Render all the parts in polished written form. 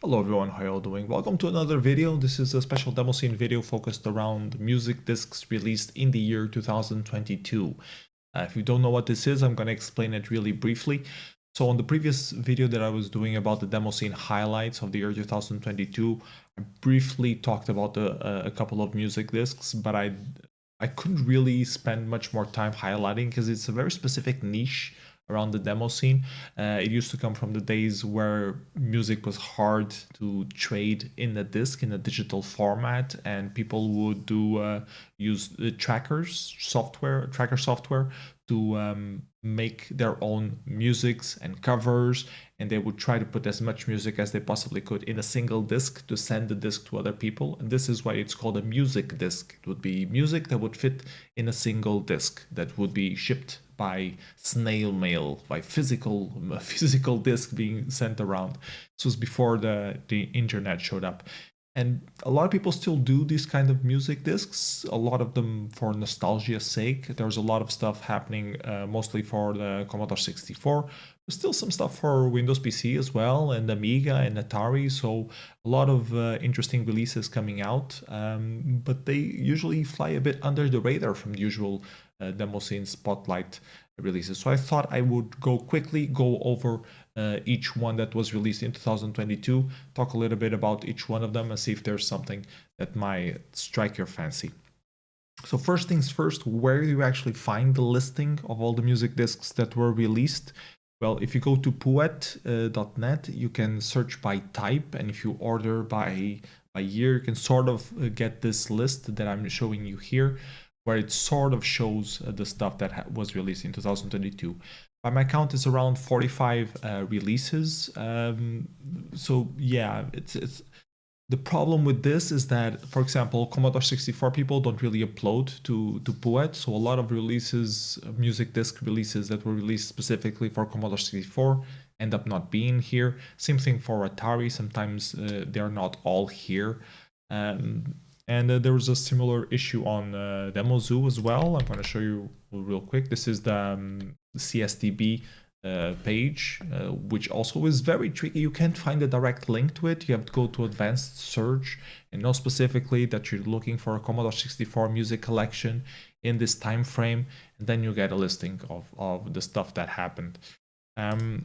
Hello everyone, how are you all doing? Welcome to another video. This is a special demo scene video focused around music discs released in the year 2022. If you don't know what this is, I'm going to explain it really briefly. So on the previous video that I was doing about the demo scene highlights of the year 2022, I briefly talked about a couple of music discs, but I couldn't really spend much more time highlighting because it's a very specific niche around the demo scene. It used to come from the days where music was hard to trade in a disc in a digital format, and people would use the tracker software to make their own musics and covers, and they would try to put as much music as they possibly could in a single disc to send the disc to other people. And this is why it's called a music disc. It would be music that would fit in a single disc that would be shipped by snail mail, by physical disc being sent around. This was before the internet showed up. And a lot of people still do these kind of music discs, a lot of them for nostalgia's sake. There's a lot of stuff happening mostly for the Commodore 64. There's still some stuff for Windows PC as well, and Amiga and Atari, so a lot of interesting releases coming out, but they usually fly a bit under the radar from the usual demo scene spotlight releases. So I thought I would quickly go over each one that was released in 2022, talk a little bit about each one of them and see if there's something that might strike your fancy. So first things first, where do you actually find the listing of all the music discs that were released? Well, if you go to pouet.net, you can search by type, and if you order by year, you can sort of get this list that I'm showing you here, where it sort of shows the stuff that was released in 2022. By my count, it's around 45 releases. So yeah, it's the problem with this is that, for example, Commodore 64 people don't really upload to Pouet, so a lot of releases, music disc releases that were released specifically for Commodore 64 end up not being here. Same thing for Atari, sometimes they're not all here. And there was a similar issue on demozoo as well. I'm going to show you real quick. This is the CSDB page, which also is very tricky. You can't find a direct link to it. You have to go to advanced search and know specifically that you're looking for a Commodore 64 music collection in this time frame, and then you get a listing of the stuff that happened. And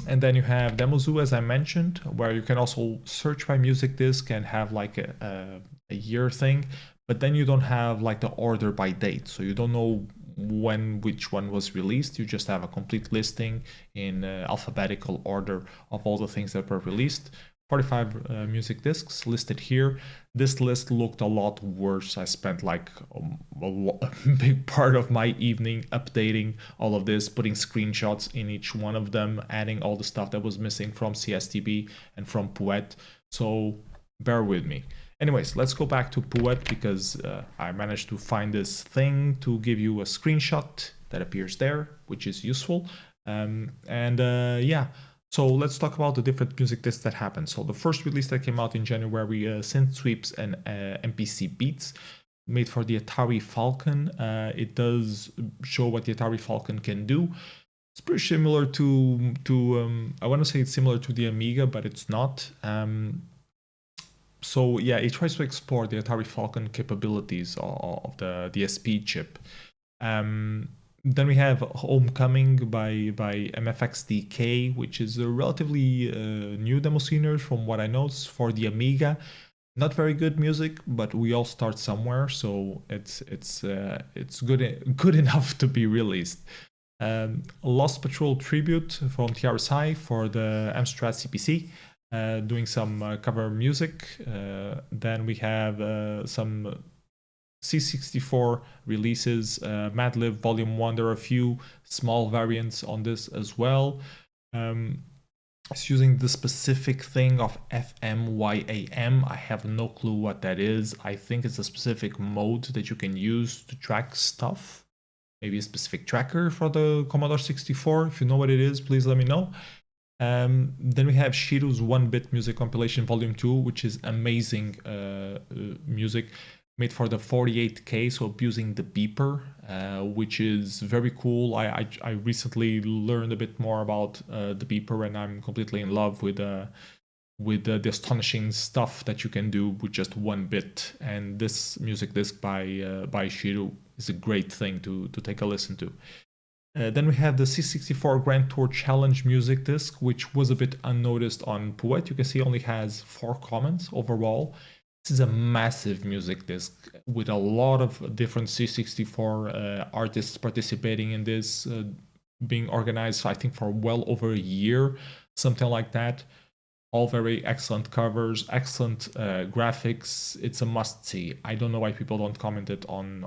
then you have demozoo, as I mentioned, where you can also search by music disc and have like a year thing, but then you don't have like the order by date, so you don't know when which one was released. You just have a complete listing in alphabetical order of all the things that were released. 45 music discs listed here. This list looked a lot worse. I spent like a big part of my evening updating all of this, putting screenshots in each one of them, adding all the stuff that was missing from CSTB and from Pouet. So bear with me. Anyways, let's go back to Pouet because I managed to find this thing to give you a screenshot that appears there, which is useful. Yeah. So let's talk about the different music discs that happened. So the first release that came out in January, Synth Sweeps and MPC Beats, made for the Atari Falcon. It does show what the Atari Falcon can do. It's pretty similar to I want to say it's similar to the Amiga, but it's not. So yeah, it tries to explore the Atari Falcon capabilities of the DSP chip. Then we have Homecoming by MFXDK, which is a relatively new demo scener from what I know. It's for the Amiga. Not very good music, but we all start somewhere, so it's good enough to be released. Lost Patrol Tribute from TRSI for the Amstrad CPC, doing some cover music. Then we have some C64 releases, Madlib Volume 1. There are a few small variants on this as well. It's using the specific thing of FMYAM. I have no clue what that is. I think it's a specific mode that you can use to track stuff. Maybe a specific tracker for the Commodore 64. If you know what it is, please let me know. Then we have Shiru's 1-Bit Music Compilation Volume 2, which is amazing music made for the 48K, so abusing the beeper, which is very cool. I recently learned a bit more about the beeper, and I'm completely in love with the astonishing stuff that you can do with just 1 bit. And this music disc by Shiru is a great thing to take a listen to. Then we have the C64 Grand Tour Challenge music disc, which was a bit unnoticed on Pouet. You can see it only has 4 comments overall. This is a massive music disc with a lot of different C64 artists participating in this, being organized, I think, for well over a year, something like that. All very excellent covers, excellent graphics. It's a must-see. I don't know why people don't comment it on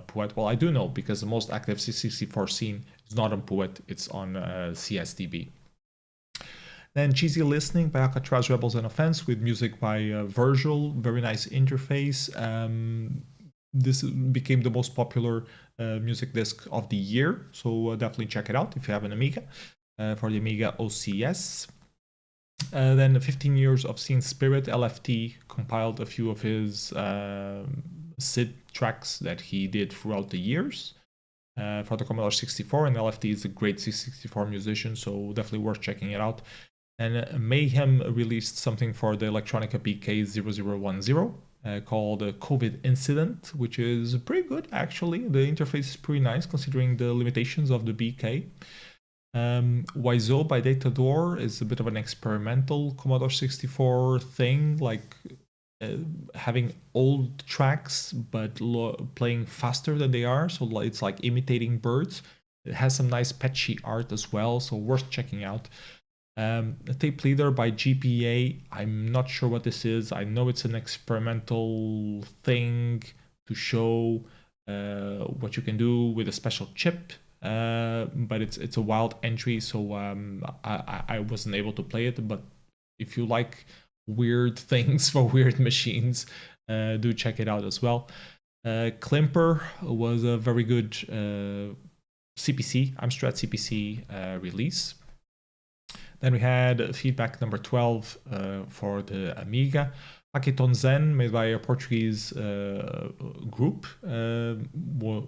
Pouet. Well, I do know, because the most active C64 scene is not on Pouet, it's on CSDB. Then Cheesy Listening by Alcatraz Rebels and Offense with music by Virgil. Very nice interface. This became the most popular music disc of the year, so definitely check it out if you have an Amiga, for the Amiga OCS. Then 15 Years of Scene Spirit, LFT compiled a few of his SID tracks that he did throughout the years for the Commodore 64, and LFT is a great C64 musician, so definitely worth checking it out. And Mayhem released something for the Electronica BK0010 called COVID Incident, which is pretty good actually. The interface is pretty nice considering the limitations of the BK. Wiseau by Datador is a bit of an experimental Commodore 64 thing, like having old tracks but playing faster than they are, so it's like imitating birds. It has some nice patchy art as well, so worth checking out. Tape Leader by GPA, I'm not sure what this is. I know it's an experimental thing to show what you can do with a special chip, but it's a wild entry, so I wasn't able to play it. But if you like weird things for weird machines, do check it out as well. Klimper was a very good CPC, Amstrad CPC release. Then we had feedback number 12 for the Amiga. Paketon Zen, made by a Portuguese group,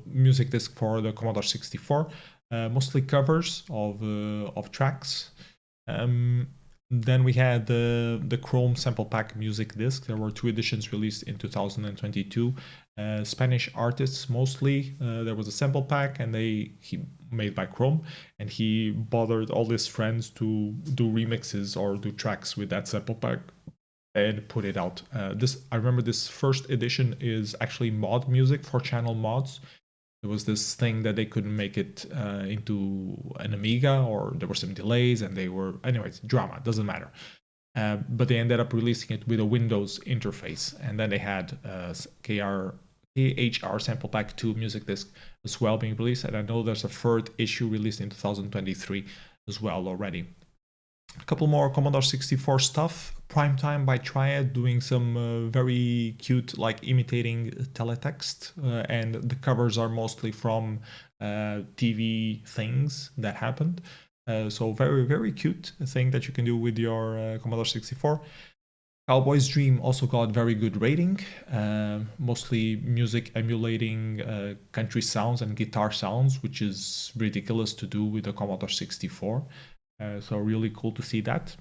music disc for the Commodore 64, mostly covers of tracks. Then we had the Chrome Sample Pack music disc. There were 2 editions released in 2022. Spanish artists mostly. There was a sample pack, and he made by Chrome, and he bothered all his friends to do remixes or do tracks with that sample pack and put it out. I remember this first edition is actually mod music, 4-channel mods. There was this thing that they couldn't make it into an Amiga, or there were some delays, and anyways, drama, doesn't matter. But they ended up releasing it with a Windows interface, and then they had KHR Sample Pack 2 music disc as well being released, and I know there's a 3rd issue released in 2023 as well already. A couple more Commodore 64 stuff. Primetime by Triad, doing some very cute, like imitating teletext, and the covers are mostly from TV things that happened. So very, very cute thing that you can do with your Commodore 64. Cowboy's Dream also got very good rating, mostly music emulating country sounds and guitar sounds, which is ridiculous to do with the Commodore 64. So really cool to see that.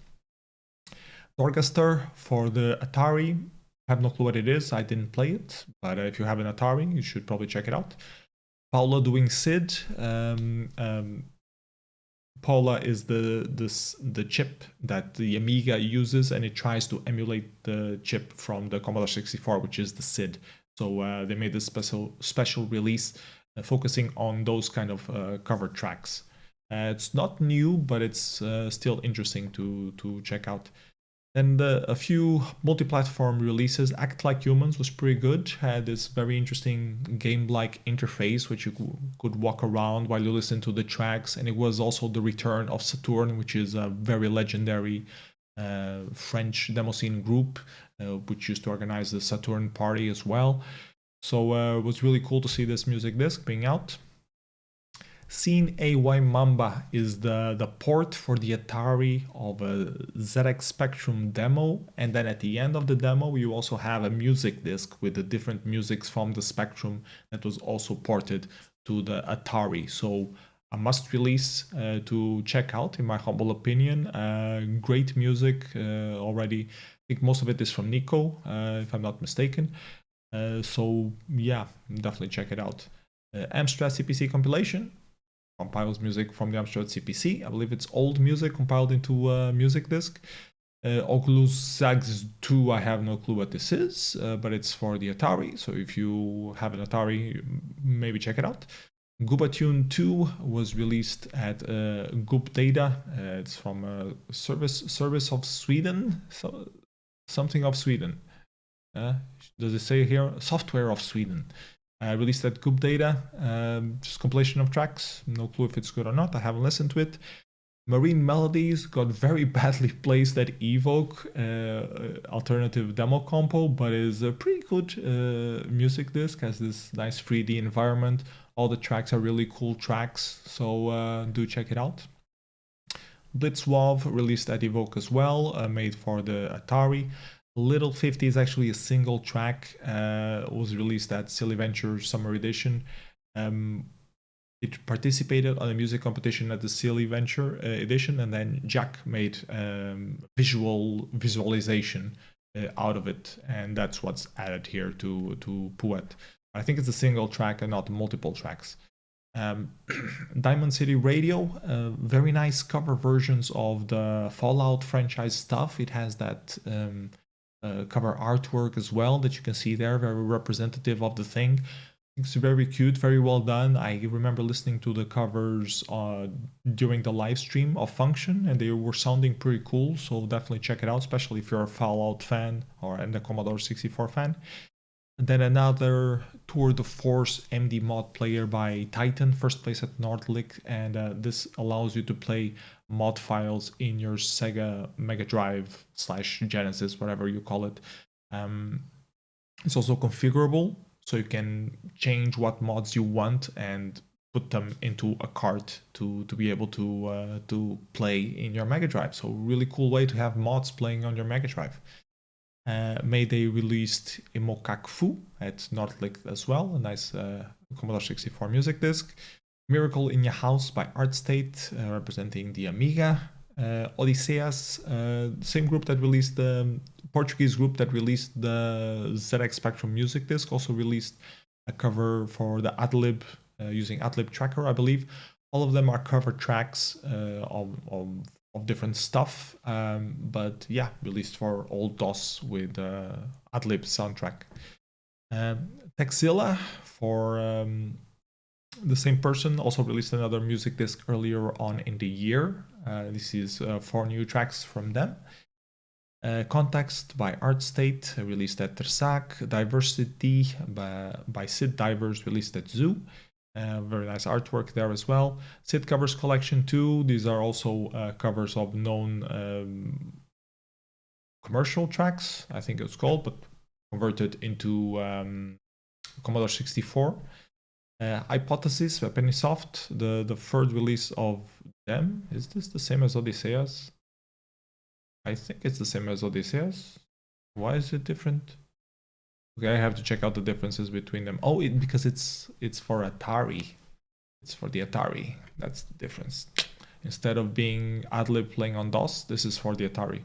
Dorgaster for the Atari. I have no clue what it is. I didn't play it, but if you have an Atari, you should probably check it out. Paula doing SID. Paula is the chip that the Amiga uses, and it tries to emulate the chip from the Commodore 64, which is the SID. So they made this special release focusing on those kind of cover tracks. It's not new, but it's still interesting to check out. And a few multi-platform releases. Act Like Humans was pretty good. Had this very interesting game-like interface, which you could walk around while you listen to the tracks. And it was also the return of Saturn, which is a very legendary French demoscene group, which used to organize the Saturn party as well. So it was really cool to see this music disc being out. Scene AY Mamba is the port for the Atari of a ZX Spectrum demo, and then at the end of the demo you also have a music disc with the different musics from the Spectrum that was also ported to the Atari. So a must release to check out, in my humble opinion. Great music already. I think most of it is from Nico, if I'm not mistaken. So yeah, definitely check it out. Amstrad CPC compilation compiles music from the Amstrad CPC. I believe it's old music compiled into Musicdisks. Oculus Sax 2, I have no clue what this is, but it's for the Atari. So if you have an Atari, maybe check it out. Goobatune 2 was released at Goop Data. It's from a service of Sweden, so something of Sweden. Does it say here? Software of Sweden. Released at Goop Data. Just compilation of tracks. No clue if it's good or not. I haven't listened to it. Marine Melodies got very badly placed at Evoke, alternative demo compo, but is a pretty good music disc. Has this nice 3D environment. All the tracks are really cool tracks, so do check it out. Blitzwolf released at Evoke as well, made for the Atari. Little 50 is actually a single track, was released at Silly Venture Summer Edition. It participated on a music competition at the Silly Venture edition, and then Jack made visualization out of it, and that's what's added here to Pouet. I think it's a single track and not multiple tracks. Diamond City Radio, very nice cover versions of the Fallout franchise stuff. It has that cover artwork as well that you can see there, very representative of the thing. It's very cute, very well done. I remember listening to the covers during the live stream of Function, and they were sounding pretty cool, so definitely check it out, especially if you're a Fallout fan or a Commodore 64 fan. And then another Tour de Force MD mod player by Titan, first place at Nordlicht, and this allows you to play mod files in your Sega Mega Drive / Genesis, whatever you call it. It's also configurable, so you can change what mods you want and put them into a cart to be able to play in your Mega Drive. So really cool way to have mods playing on your Mega Drive. Mayday released Imokak Fu at Nordlicht as well, a nice Commodore 64 music disc. Miracle in Your House by ArtState, representing the Amiga. Odysseus, same group that released the Portuguese group that released the ZX Spectrum music disc, also released a cover for the Adlib using Adlib Tracker, I believe. All of them are cover tracks of different stuff, but yeah, released for old DOS with Adlib soundtrack. Texilla for the same person also released another music disc earlier on in the year. This is 4 new tracks from them. Context by ArtState, released at Tersac. Diversity by Sid Divers, released at Zoo. Very nice artwork there as well. Sid Covers Collection 2. These are also covers of known commercial tracks, I think it's called, but converted into Commodore 64. Hypothesis by Pennysoft, the third release of them. Is this the same as Odysseus? I think it's the same as Odysseus. Why is it different? Okay, I have to check out the differences between them. Oh, because it's for Atari. It's for the Atari. That's the difference. Instead of being Adlib playing on DOS, this is for the Atari.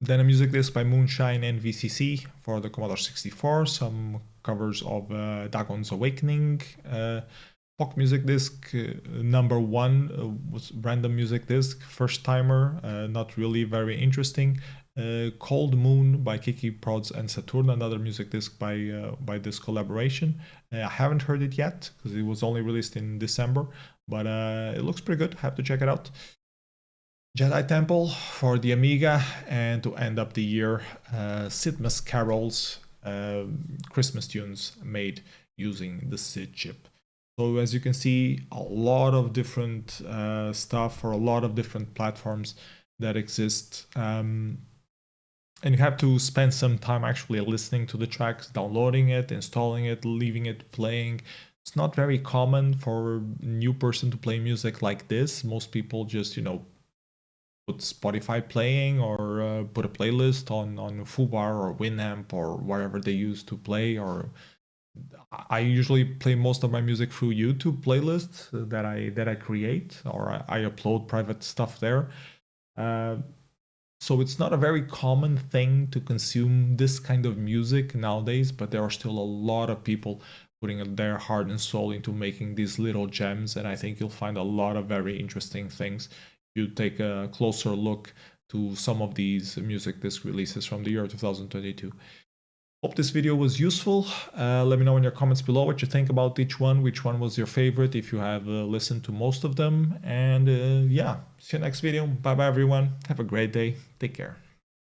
Then a music disc by Moonshine and VCC for the Commodore 64. Some covers of Dagon's Awakening. POC music disc number 1 was random music disc, first timer, not really very interesting. Cold Moon by Kiki Prods and Saturn, another music disc by this collaboration. I haven't heard it yet because it was only released in December, but it looks pretty good. Have to check it out. Jedi Temple for the Amiga, and to end up the year, Sidmus Carol's Christmas tunes made using the SID chip. So as you can see, a lot of different stuff for a lot of different platforms that exist. And you have to spend some time actually listening to the tracks, downloading it, installing it, leaving it playing. It's not very common for a new person to play music like this. Most people just, put Spotify playing or put a playlist on Fubar or Winamp or whatever they use to play, or I usually play most of my music through YouTube playlists that I create, or I upload private stuff there. Uh, so it's not a very common thing to consume this kind of music nowadays, but there are still a lot of people putting their heart and soul into making these little gems, and I think you'll find a lot of very interesting things. You take a closer look to some of these music disc releases from the year 2022. Hope this video was useful. Let me know in your comments below what you think about each one, which one was your favorite, if you have listened to most of them. And yeah, see you next video. Bye bye everyone. Have a great day. Take care.